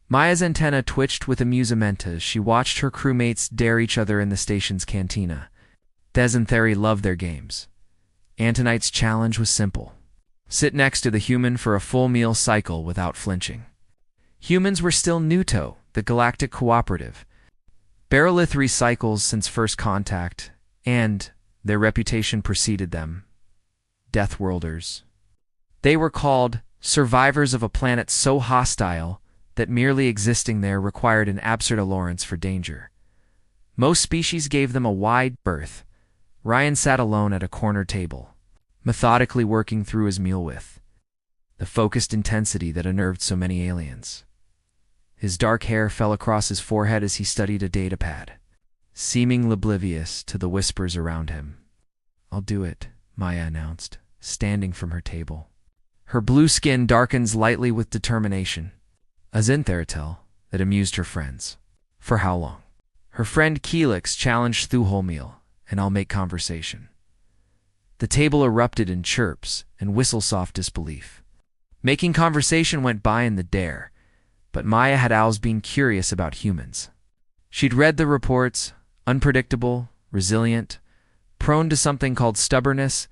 Maya's antenna twitched with amusement as she watched her crewmates dare each other in the station's cantina. Des and Theri loved their games. Antonite's challenge was simple. Sit next to the human for a full meal cycle without flinching. Humans were still Nuto, the galactic cooperative. Barolith recycles since first contact, and their reputation preceded them. Deathworlders. They were called survivors of a planet so hostile that merely existing there required an absurd allurance for danger. Most species gave them a wide berth. Ryan sat alone at a corner table, methodically working through his meal with the focused intensity that unnerved so many aliens. His dark hair fell across his forehead as he studied a datapad, seeming oblivious to the whispers around him. "I'll do it," Maya announced, standing from her table. Her blue skin darkens lightly with determination, a zintheratel that amused her friends. For how long? Her friend Keelix challenged Thuholmeal, and I'll make conversation. The table erupted in chirps and whistle-soft disbelief. Making conversation went by in the dare, but Maya had always been curious about humans. She'd read the reports, unpredictable, resilient, prone to something called stubbornness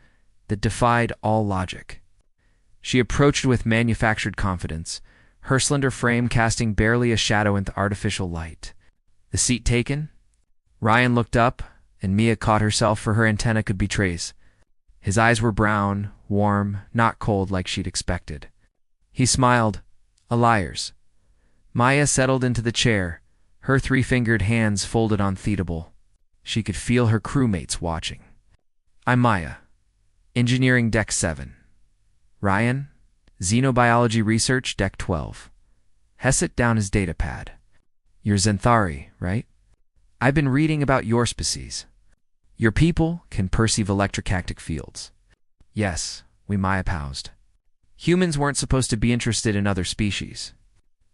that defied all logic. She approached with manufactured confidence, her slender frame casting barely a shadow into artificial light. The seat taken? Ryan looked up, and Mia caught herself for her antenna could betray. His eyes were brown, warm, not cold like she'd expected. He smiled. A liar's. Maya settled into the chair, her three-fingered hands folded on Theatable. She could feel her crewmates watching. I'm Maya, Engineering Deck 7. Ryan, Xenobiology Research Deck 12. Hesset down his datapad. You're Zenthari, right? I've been reading about your species. Your people can perceive electrocactic fields. Yes, we Maya paused. Humans weren't supposed to be interested in other species.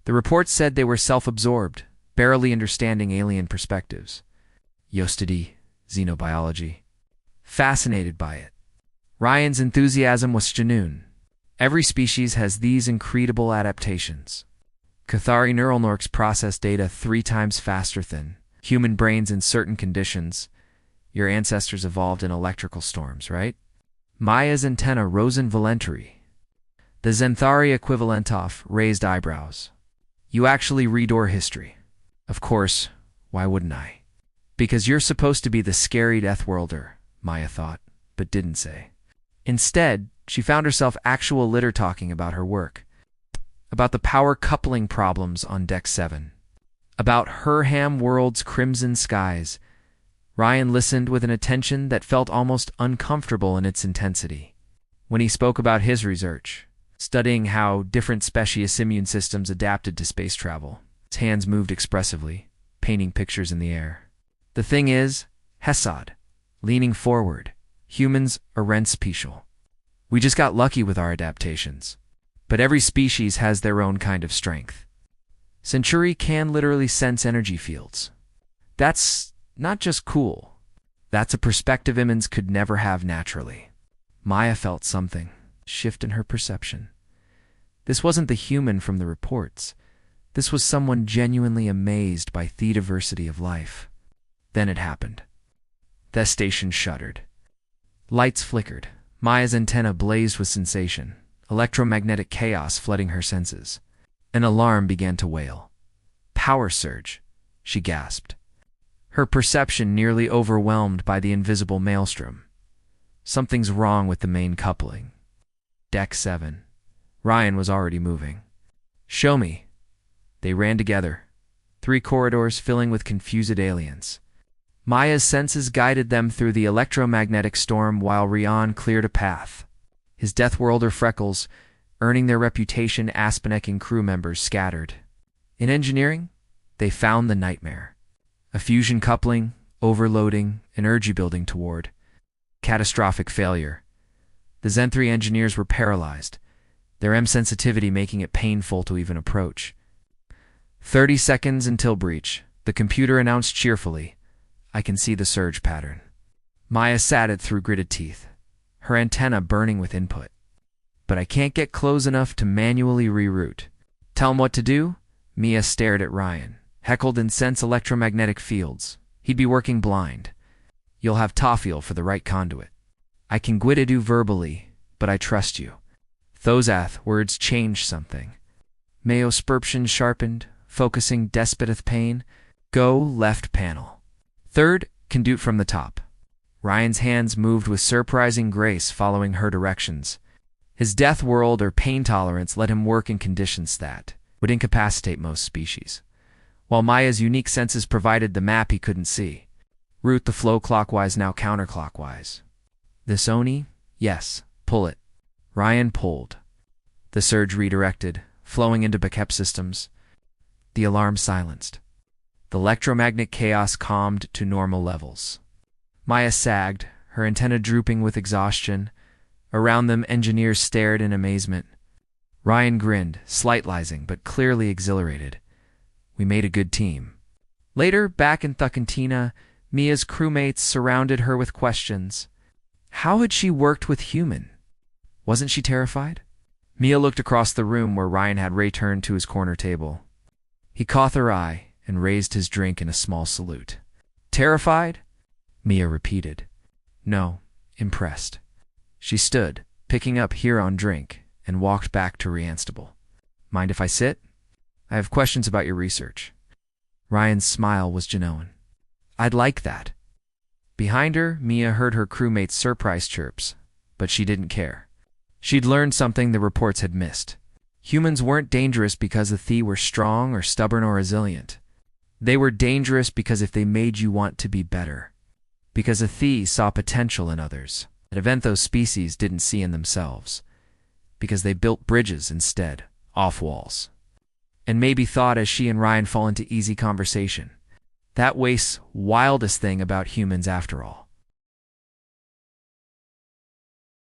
The reports said they were self-absorbed, barely understanding alien perspectives. Yostidi, Xenobiology. Fascinated by it. Ryan's enthusiasm was genuine. Every species has these incredible adaptations. Cathari neural networks process data 3 times faster than human brains in certain conditions. Your ancestors evolved in electrical storms, right? Maya's antenna rose involuntarily. The Zenthari equivalent of raised eyebrows. You actually read our history. Of course, why wouldn't I? Because you're supposed to be the scary Deathworlder, Maya thought, but didn't say. Instead, she found herself actual litter talking about her work. About the power coupling problems on Deck 7. About Herham World's crimson skies. Ryan listened with an attention that felt almost uncomfortable in its intensity. When he spoke about his research, studying how different species' immune systems adapted to space travel, his hands moved expressively, painting pictures in the air. The thing is, Hesad, leaning forward, humans are rent special. We just got lucky with our adaptations. But every species has their own kind of strength. Centuri can literally sense energy fields. That's not just cool. That's a perspective humans could never have naturally. Maya felt something shift in her perception. This wasn't the human from the reports. This was someone genuinely amazed by the diversity of life. Then it happened. The station shuddered. Lights flickered. Maya's antenna blazed with sensation, electromagnetic chaos flooding her senses. An alarm began to wail. Power surge, she gasped. Her perception nearly overwhelmed by the invisible maelstrom. Something's wrong with the main coupling. Deck 7. Ryan was already moving. Show me. They ran together, 3 corridors filling with confused aliens. Maya's senses guided them through the electromagnetic storm while Rian cleared a path. His Deathworlder freckles, earning their reputation Aspenecking crew members scattered. In engineering, they found the nightmare. A fusion coupling, overloading, energy building toward catastrophic failure. The Zen-3 engineers were paralyzed, their M sensitivity making it painful to even approach. 30 seconds until breach, the computer announced cheerfully, I can see the surge pattern. Maya sat it through gritted teeth, her antenna burning with input. But I can't get close enough to manually reroute. Tell him what to do? Mia stared at Ryan. Heckled and sense electromagnetic fields. He'd be working blind. You'll have Tophiel for the right conduit. I can Guididu verbally, but I trust you. Thozath words changed something. Meosperption sharpened, focusing despoteth pain. Go left panel. Third, conduit from the top. Ryan's hands moved with surprising grace following her directions. His death world or pain tolerance let him work in conditions that would incapacitate most species, while Maya's unique senses provided the map he couldn't see. Route the flow clockwise, now counterclockwise. This Oni? Yes, pull it. Ryan pulled. The surge redirected, flowing into backup systems. The alarm silenced. The electromagnetic chaos calmed to normal levels. Maya sagged, her antenna drooping with exhaustion. Around them, engineers stared in amazement. Ryan grinned, slightlising but clearly exhilarated. We made a good team. Later, back in Thucantina, Mia's crewmates surrounded her with questions. How had she worked with human? Wasn't she terrified? Mia looked across the room where Ryan had returned to his corner table. He caught her eye and raised his drink in a small salute. Terrified? Mia repeated. No, impressed. She stood, picking up Huron drink, and walked back to Rianstable. Mind if I sit? I have questions about your research. Ryan's smile was genuine. I'd like that. Behind her, Mia heard her crewmate's surprise chirps, but she didn't care. She'd learned something the reports had missed. Humans weren't dangerous because the Thie were strong or stubborn or resilient. They were dangerous because if they made you want to be better. Because the Thie saw potential in others, an event those species didn't see in themselves. Because they built bridges instead, off walls. And maybe thought as she and Ryan fall into easy conversation. That wastes wildest thing about humans after all.